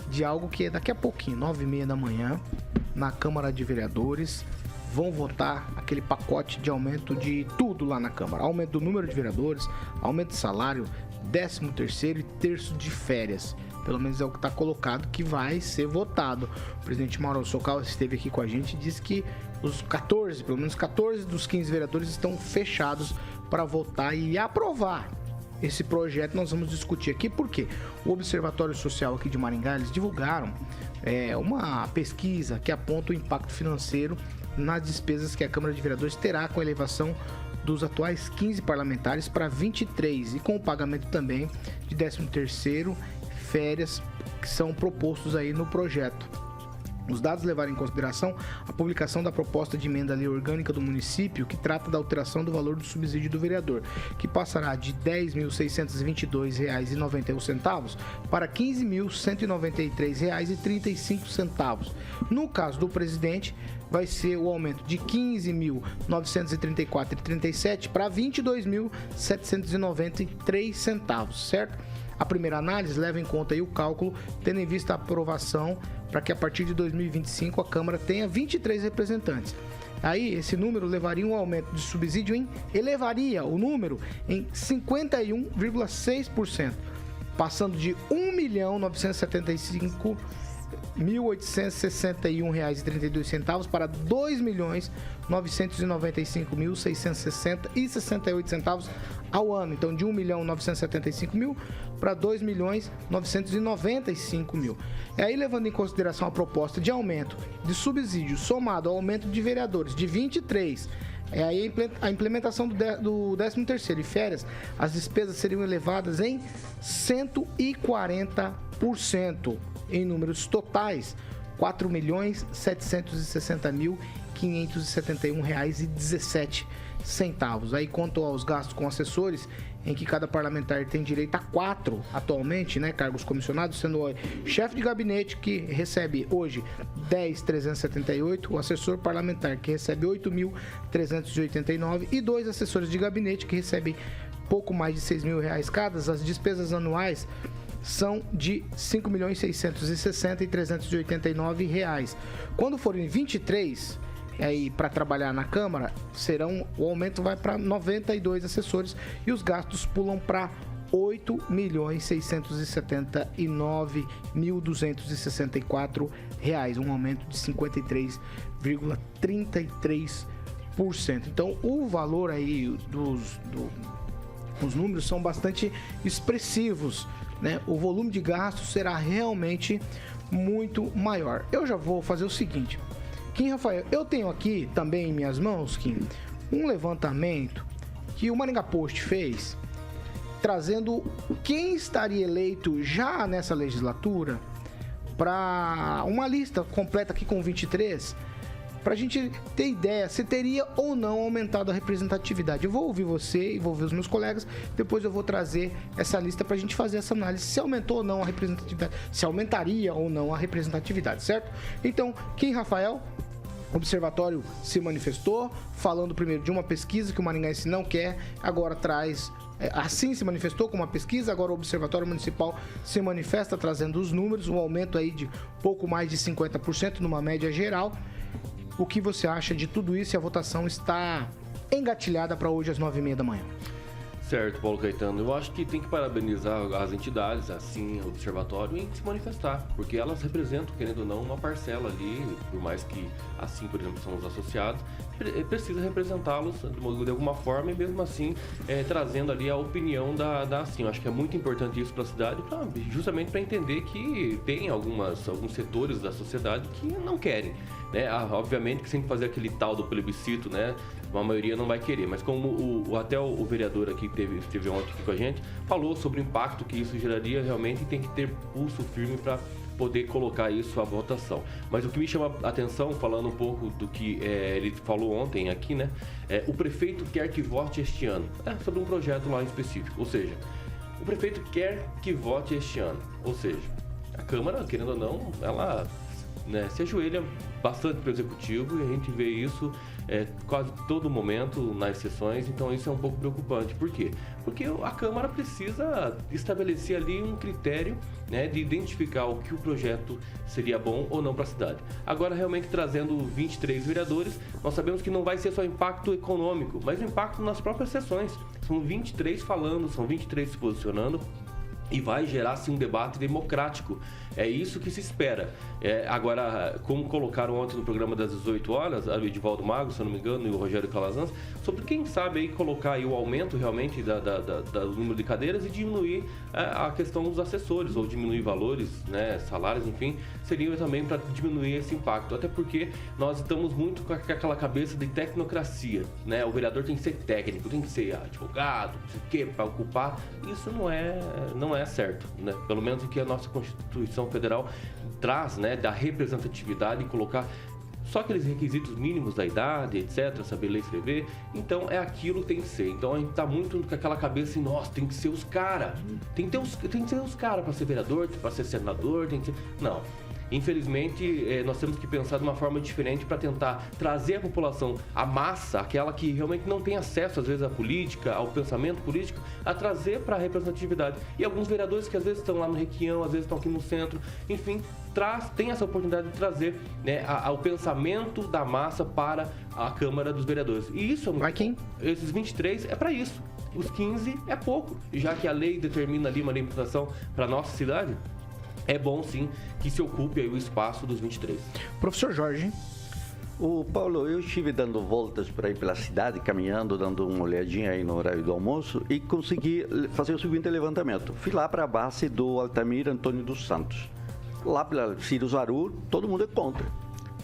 de algo que é daqui a pouquinho, 9h30 da manhã, na Câmara de Vereadores. Vão votar aquele pacote de aumento de tudo lá na Câmara. Aumento do número de vereadores, aumento de salário, 13º e terço de férias. Pelo menos é o que está colocado, que vai ser votado. O presidente Mauro Socal esteve aqui com a gente e disse que pelo menos 14 dos 15 vereadores estão fechados para votar e aprovar esse projeto. Nós vamos discutir aqui porque o Observatório Social aqui de Maringá, eles divulgaram uma pesquisa que aponta o impacto financeiro nas despesas que a Câmara de Vereadores terá com a elevação dos atuais 15 parlamentares para 23 e com o pagamento também de 13º, férias, que são propostos aí no projeto. Os dados levaram em consideração a publicação da proposta de emenda à lei orgânica do município, que trata da alteração do valor do subsídio do vereador, que passará de R$ 10.622,91 para R$ 15.193,35. No caso do presidente, vai ser o aumento de R$ 15.934,37 para R$ 22.793, certo? A primeira análise leva em conta aí o cálculo, tendo em vista a aprovação para que a partir de 2025 a Câmara tenha 23 representantes. Aí esse número elevaria o número em 51,6%, passando de R$ 1.975.861,32 para R$ 2.995.660,68 ao ano. Então, de 1.975.000 para 2.995.000. E aí, levando em consideração a proposta de aumento de subsídio somado ao aumento de vereadores de 23, aí a implementação do 13º e férias, as despesas seriam elevadas em 140%. Em números totais, R$ 4.761.571,17. Aí, quanto aos gastos com assessores, em que cada parlamentar tem direito a 4 atualmente, né, cargos comissionados, sendo o chefe de gabinete, que recebe hoje R$ 10.378, o assessor parlamentar, que recebe R$ 8.389, e 2 assessores de gabinete, que recebem pouco mais de R$ 6.000 cada. As despesas anuais são de R$ 5.660.389. Quando forem 23 para trabalhar na Câmara, o aumento vai para 92 assessores e os gastos pulam para R$ 8.679.264, um aumento de 53,33%. Então, o valor aí os números são bastante expressivos, né? O volume de gastos será realmente muito maior. Eu já vou fazer o seguinte, Kim Rafael, eu tenho aqui também em minhas mãos, Kim, um levantamento que o Maringá Post fez, trazendo quem estaria eleito já nessa legislatura, para uma lista completa aqui com 23, para a gente ter ideia se teria ou não aumentado a representatividade. Eu vou ouvir você e vou ouvir os meus colegas, depois eu vou trazer essa lista para a gente fazer essa análise, se aumentou ou não a representatividade, se aumentaria ou não a representatividade, certo? Então, Kim Rafael, o Observatório se manifestou, falando primeiro de uma pesquisa que o maringaense não quer, agora traz, assim se manifestou com uma pesquisa, agora o Observatório Municipal se manifesta trazendo os números, um aumento aí de pouco mais de 50% numa média geral. O que você acha de tudo isso? E a votação está engatilhada para hoje às 9h30 da manhã. Certo, Paulo Caetano. Eu acho que tem que parabenizar as entidades, assim, o Observatório, em se manifestar, porque elas representam, querendo ou não, uma parcela ali, por mais que, assim, por exemplo, são os associados, precisa representá-los de alguma forma e, mesmo assim, trazendo ali a opinião da assim. Eu acho que é muito importante isso para a cidade, justamente para entender que tem alguns setores da sociedade que não querem, né? Obviamente que sem fazer aquele tal do plebiscito, né? A maioria não vai querer, mas como até o vereador aqui que esteve ontem aqui com a gente, falou sobre o impacto que isso geraria, realmente tem que ter pulso firme para poder colocar isso à votação. Mas o que me chama a atenção, falando um pouco do que ele falou ontem aqui, né? O prefeito quer que vote este ano. Sobre um projeto lá em específico. Ou seja, o prefeito quer que vote este ano. Ou seja, a Câmara, querendo ou não, ela, né, se ajoelha bastante para o Executivo, e a gente vê isso quase todo momento nas sessões, então isso é um pouco preocupante. Por quê? Porque a Câmara precisa estabelecer ali um critério, né, de identificar o que o projeto seria bom ou não para a cidade. Agora, realmente, trazendo 23 vereadores, nós sabemos que não vai ser só impacto econômico, mas o impacto nas próprias sessões. São 23 falando, são 23 se posicionando, e vai gerar, sim, um debate democrático. É isso que se espera. Agora, como colocaram ontem no programa das 18 horas, a Edivaldo Magro, se eu não me engano, e o Rogério Calazans, sobre quem sabe aí colocar aí o aumento realmente do número de cadeiras e diminuir a questão dos assessores, ou diminuir valores, né, salários, enfim, seriam também para diminuir esse impacto. Até porque nós estamos muito com aquela cabeça de tecnocracia, né? O vereador tem que ser técnico, tem que ser advogado, não sei o quê, para ocupar. Isso não é certo, né? Pelo menos o que a nossa Constituição Federal traz, né, da representatividade e colocar só aqueles requisitos mínimos da idade, etc, saber ler e escrever. Então é aquilo que tem que ser. Então a gente tá muito com aquela cabeça assim, nossa, tem que ser os caras. Tem que ser os caras para ser vereador, para ser senador, tem que ser... Não. Infelizmente, nós temos que pensar de uma forma diferente para tentar trazer a população, a massa, aquela que realmente não tem acesso, às vezes, à política, ao pensamento político, a trazer para a representatividade. E alguns vereadores que às vezes estão lá no Requião, às vezes estão aqui no centro, enfim, tem essa oportunidade de trazer, né, o pensamento da massa para a Câmara dos Vereadores. E isso, esses 23 é para isso. Os 15 é pouco, já que a lei determina ali uma limitação para a nossa cidade. É bom, sim, que se ocupe aí o espaço dos 23. Professor Jorge. O Paulo, eu estive dando voltas por aí pela cidade, caminhando, dando uma olhadinha aí no horário do almoço e consegui fazer o seguinte levantamento. Fui lá para a base do Altamir Antônio dos Santos. Lá pela Ciro Zaru, todo mundo é contra.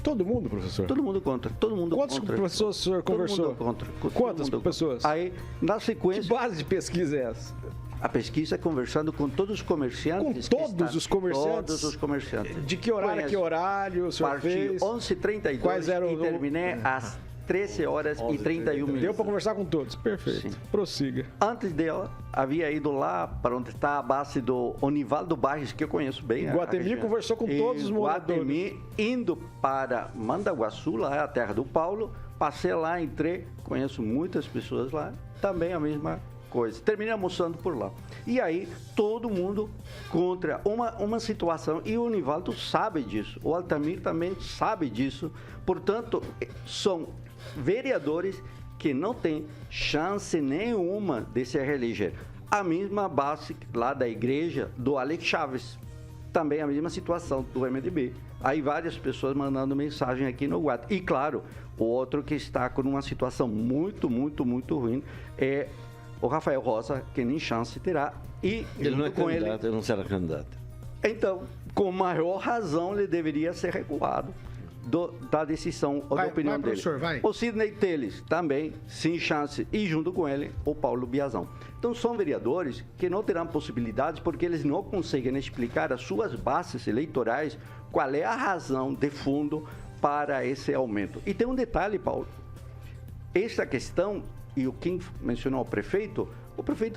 Todo mundo, professor? Todo mundo contra. Todo mundo Quantas contra. pessoas o senhor conversou? Todo mundo contra. Quantas pessoas? Aí, na sequência... Que base de pesquisa é essa? A pesquisa é conversando com todos os comerciantes. Com todos os comerciantes? Todos os comerciantes. De que horário a que horário o senhor fez? 11h32 Quais eram e terminei às 13 horas e 31 minutos. Deu para conversar com todos, perfeito. Sim. Prossiga. Antes dela, havia ido lá para onde está a base do Onivaldo Barres, que eu conheço bem. Guatemi conversou com todos os moradores. Guatemi, indo para Mandaguaçu, lá é a terra do Paulo. Passei lá, entrei, conheço muitas pessoas lá, também a mesma coisa. Terminei almoçando por lá. E aí, todo mundo contra uma situação. E o Onivaldo sabe disso. O Altamir também sabe disso. Portanto, são vereadores que não têm chance nenhuma de se reeleger. A mesma base lá da igreja do Alex Chaves. Também a mesma situação do MDB. Aí várias pessoas mandando mensagem aqui no WhatsApp. E claro, o outro que está com uma situação muito, muito, muito ruim é o Rafael Rosa, que nem chance terá. E ele não é candidato, ele não será candidato. Então, com maior razão, ele deveria ser recuado da decisão ou da opinião dele. O Sidney Teles também, sem chance, e junto com ele, o Paulo Biazão. Então, são vereadores que não terão possibilidades porque eles não conseguem explicar às suas bases eleitorais qual é a razão de fundo para esse aumento. E tem um detalhe, Paulo. Esta questão, e o Kim mencionou o prefeito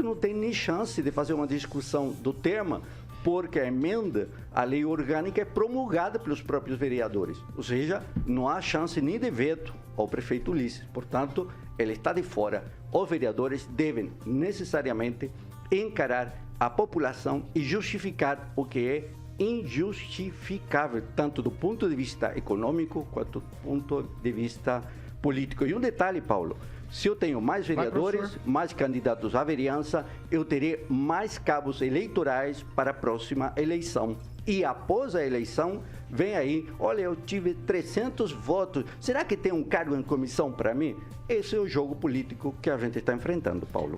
não tem nem chance de fazer uma discussão do tema, porque a emenda, a lei orgânica, é promulgada pelos próprios vereadores. Ou seja, não há chance nem de veto ao prefeito Ulisses. Portanto, ele está de fora. Os vereadores devem necessariamente encarar a população e justificar o que é injustificável, tanto do ponto de vista econômico quanto do ponto de vista político. E um detalhe, Paulo, se eu tenho mais vereadores, mais candidatos à vereança, eu terei mais cabos eleitorais para a próxima eleição. E após a eleição, vem aí, olha, eu tive 300 votos, será que tem um cargo em comissão para mim? Esse é o jogo político que a gente está enfrentando, Paulo.